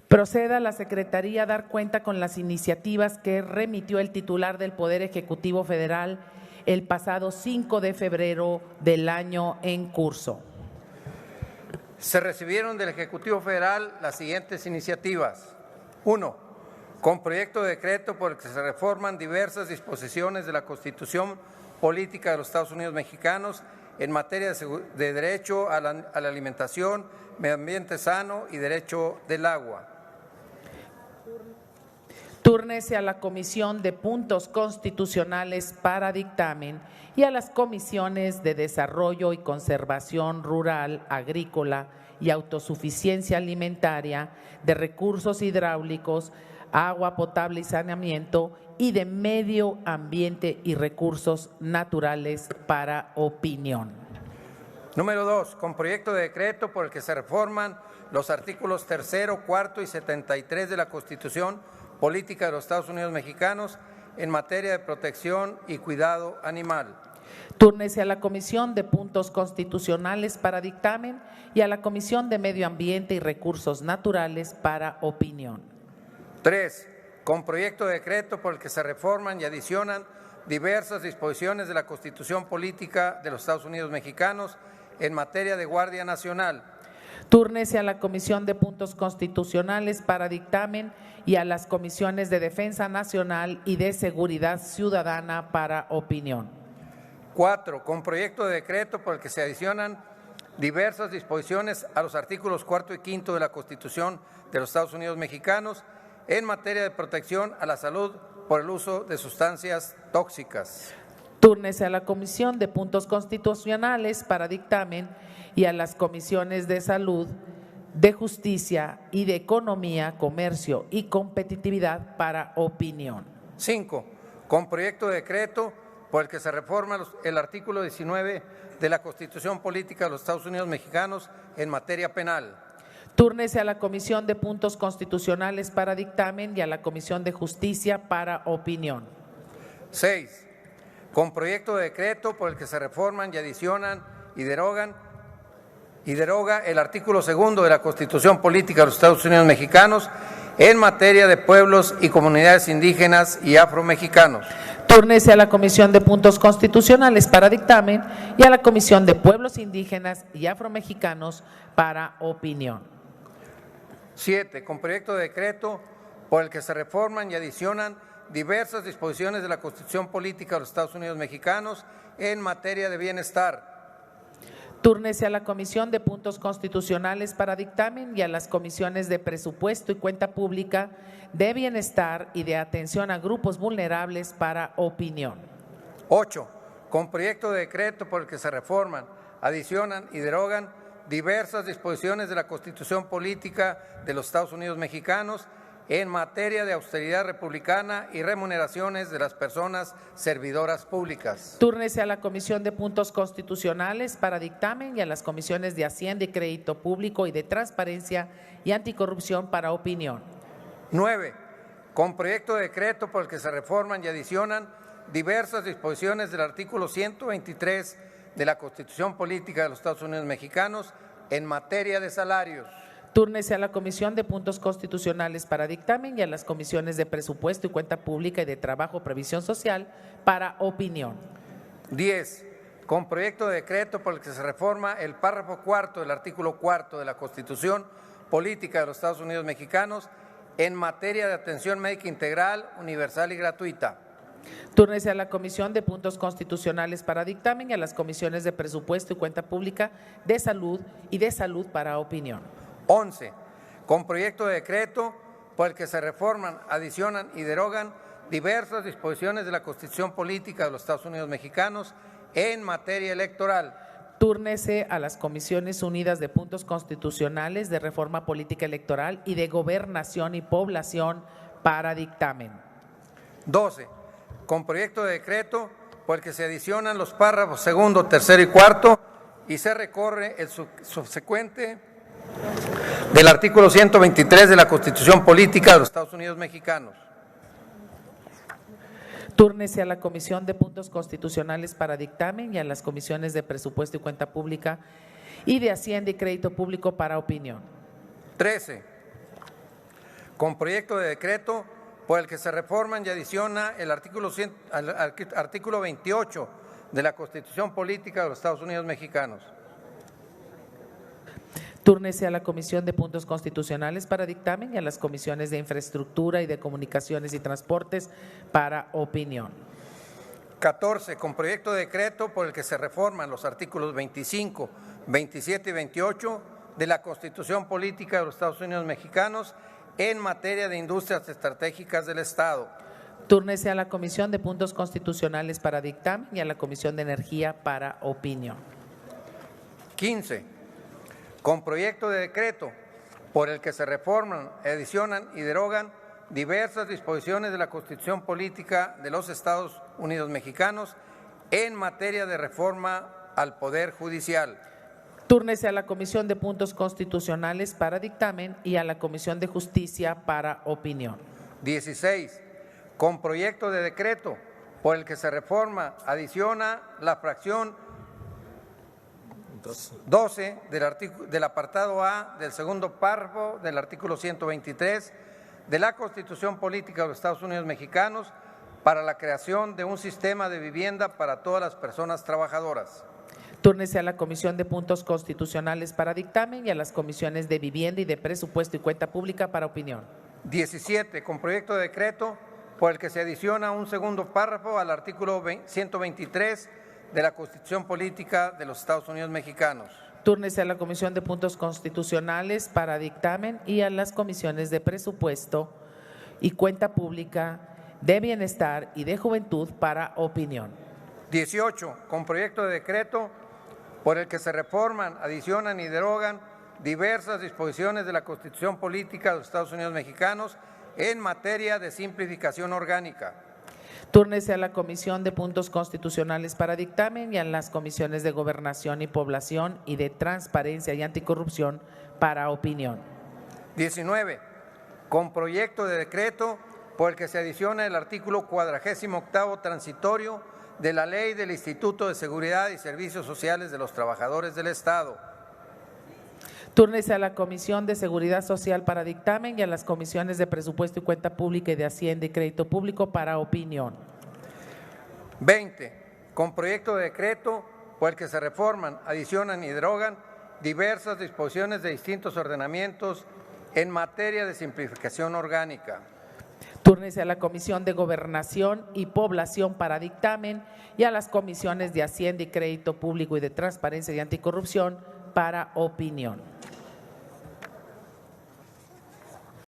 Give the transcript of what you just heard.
Proceda la Secretaría a dar cuenta con las iniciativas que remitió el titular del Poder Ejecutivo Federal el pasado 5 de febrero del año en curso. Se recibieron del Ejecutivo Federal las siguientes iniciativas. 1. Con proyecto de decreto por el que se reforman diversas disposiciones de la Constitución Política de los Estados Unidos Mexicanos en materia de derecho a la alimentación, medio ambiente sano y derecho del agua. Túrnese a la Comisión de Puntos Constitucionales para dictamen y a las comisiones de Desarrollo y Conservación Rural, Agrícola y Autosuficiencia Alimentaria, de Recursos Hidráulicos, Agua Potable y Saneamiento y de Medio Ambiente y Recursos Naturales para opinión. Número 2. Con proyecto de decreto por el que se reforman los artículos 3, 4 y 73 de la Constitución Política de los Estados Unidos Mexicanos en materia de protección y cuidado animal. Túrnese a la Comisión de Puntos Constitucionales para dictamen y a la Comisión de Medio Ambiente y Recursos Naturales para opinión. 3. Con proyecto de decreto por el que se reforman y adicionan diversas disposiciones de la Constitución Política de los Estados Unidos Mexicanos en materia de Guardia Nacional. Túrnese a la Comisión de Puntos Constitucionales para dictamen y a las comisiones de Defensa Nacional y de Seguridad Ciudadana para opinión. 4. Con proyecto de decreto por el que se adicionan diversas disposiciones a los artículos 4 y 5 de la Constitución de los Estados Unidos Mexicanos en materia de protección a la salud por el uso de sustancias tóxicas. Túrnese a la Comisión de Puntos Constitucionales para dictamen y a las comisiones de Salud, de Justicia y de Economía, Comercio y Competitividad para opinión. 5. Con proyecto de decreto por el que se reforma el artículo 19 de la Constitución Política de los Estados Unidos Mexicanos en materia penal. Túrnese a la Comisión de Puntos Constitucionales para dictamen y a la Comisión de Justicia para opinión. 6. Con proyecto de decreto por el que se reforman y adicionan y deroga el artículo 2 de la Constitución Política de los Estados Unidos Mexicanos en materia de pueblos y comunidades indígenas y afromexicanos. Túrnese a la Comisión de Puntos Constitucionales para dictamen y a la Comisión de Pueblos Indígenas y Afromexicanos para opinión. 7. Con proyecto de decreto por el que se reforman y adicionan diversas disposiciones de la Constitución Política de los Estados Unidos Mexicanos en materia de bienestar. Túrnese a la Comisión de Puntos Constitucionales para dictamen y a las comisiones de Presupuesto y Cuenta Pública, de Bienestar y de Atención a Grupos Vulnerables para opinión. 8. Con proyecto de decreto por el que se reforman, adicionan y derogan diversas disposiciones de la Constitución Política de los Estados Unidos Mexicanos en materia de austeridad republicana y remuneraciones de las personas servidoras públicas. Túrnese a la Comisión de Puntos Constitucionales para dictamen y a las comisiones de Hacienda y Crédito Público y de Transparencia y Anticorrupción para opinión. 9. Con proyecto de decreto por el que se reforman y adicionan diversas disposiciones del artículo 123 de la Constitución Política de los Estados Unidos Mexicanos en materia de salarios. Túrnese a la Comisión de Puntos Constitucionales para dictamen y a las comisiones de Presupuesto y Cuenta Pública y de Trabajo, Previsión Social para opinión. 10. Con proyecto de decreto por el que se reforma el párrafo 4 del artículo 4 de la Constitución Política de los Estados Unidos Mexicanos en materia de atención médica integral, universal y gratuita. Túrnese a la Comisión de Puntos Constitucionales para dictamen y a las comisiones de Presupuesto y Cuenta Pública, de Salud y de Salud para opinión. 11. Con proyecto de decreto por el que se reforman, adicionan y derogan diversas disposiciones de la Constitución Política de los Estados Unidos Mexicanos en materia electoral. Túrnese a las Comisiones Unidas de Puntos Constitucionales, de Reforma Política Electoral y de Gobernación y Población para dictamen. 12. Con proyecto de decreto por el que se adicionan los párrafos 2, 3 y 4 y se recorre el subsecuente del artículo 123 de la Constitución Política de los Estados Unidos Mexicanos. Túrnese a la Comisión de Puntos Constitucionales para dictamen y a las comisiones de Presupuesto y Cuenta Pública y de Hacienda y Crédito Público para opinión. 13. con proyecto de decreto por el que se reforman y adiciona el artículo 28 de la Constitución Política de los Estados Unidos Mexicanos. Túrnese a la Comisión de Puntos Constitucionales para dictamen y a las comisiones de Infraestructura y de Comunicaciones y Transportes para opinión. 14. Con proyecto de decreto por el que se reforman los artículos 25, 27 y 28 de la Constitución Política de los Estados Unidos Mexicanos en materia de industrias estratégicas del Estado. Túrnese a la Comisión de Puntos Constitucionales para dictamen y a la Comisión de Energía para opinión. 15. Con proyecto de decreto por el que se reforman, adicionan y derogan diversas disposiciones de la Constitución Política de los Estados Unidos Mexicanos en materia de reforma al Poder Judicial. Túrnese a la Comisión de Puntos Constitucionales para dictamen y a la Comisión de Justicia para opinión. 16. Con proyecto de decreto por el que se reforma, adiciona la fracción 12 del apartado A del segundo párrafo del artículo 123 de la Constitución Política de los Estados Unidos Mexicanos para la creación de un sistema de vivienda para todas las personas trabajadoras. Túrnese a la Comisión de Puntos Constitucionales para dictamen y a las comisiones de Vivienda y de Presupuesto y Cuenta Pública para opinión. 17. Con proyecto de decreto por el que se adiciona un segundo párrafo al artículo 123 de la Constitución Política de los Estados Unidos Mexicanos. Túrnese a la Comisión de Puntos Constitucionales para dictamen y a las comisiones de Presupuesto y Cuenta Pública, de Bienestar y de Juventud para opinión. 18. Con proyecto de decreto por el que se reforman, adicionan y derogan diversas disposiciones de la Constitución Política de los Estados Unidos Mexicanos en materia de simplificación orgánica. Túrnese a la Comisión de Puntos Constitucionales para dictamen y a las comisiones de Gobernación y Población y de Transparencia y Anticorrupción para opinión. 19. Con proyecto de decreto por el que se adiciona el artículo 48º transitorio de la Ley del Instituto de Seguridad y Servicios Sociales de los Trabajadores del Estado. Túrnese a la Comisión de Seguridad Social para dictamen y a las comisiones de Presupuesto y Cuenta Pública y de Hacienda y Crédito Público para opinión. 20. Con proyecto de decreto por el que se reforman, adicionan y derogan diversas disposiciones de distintos ordenamientos en materia de simplificación orgánica. Túrnese a la Comisión de Gobernación y Población para dictamen y a las comisiones de Hacienda y Crédito Público y de Transparencia y Anticorrupción para opinión.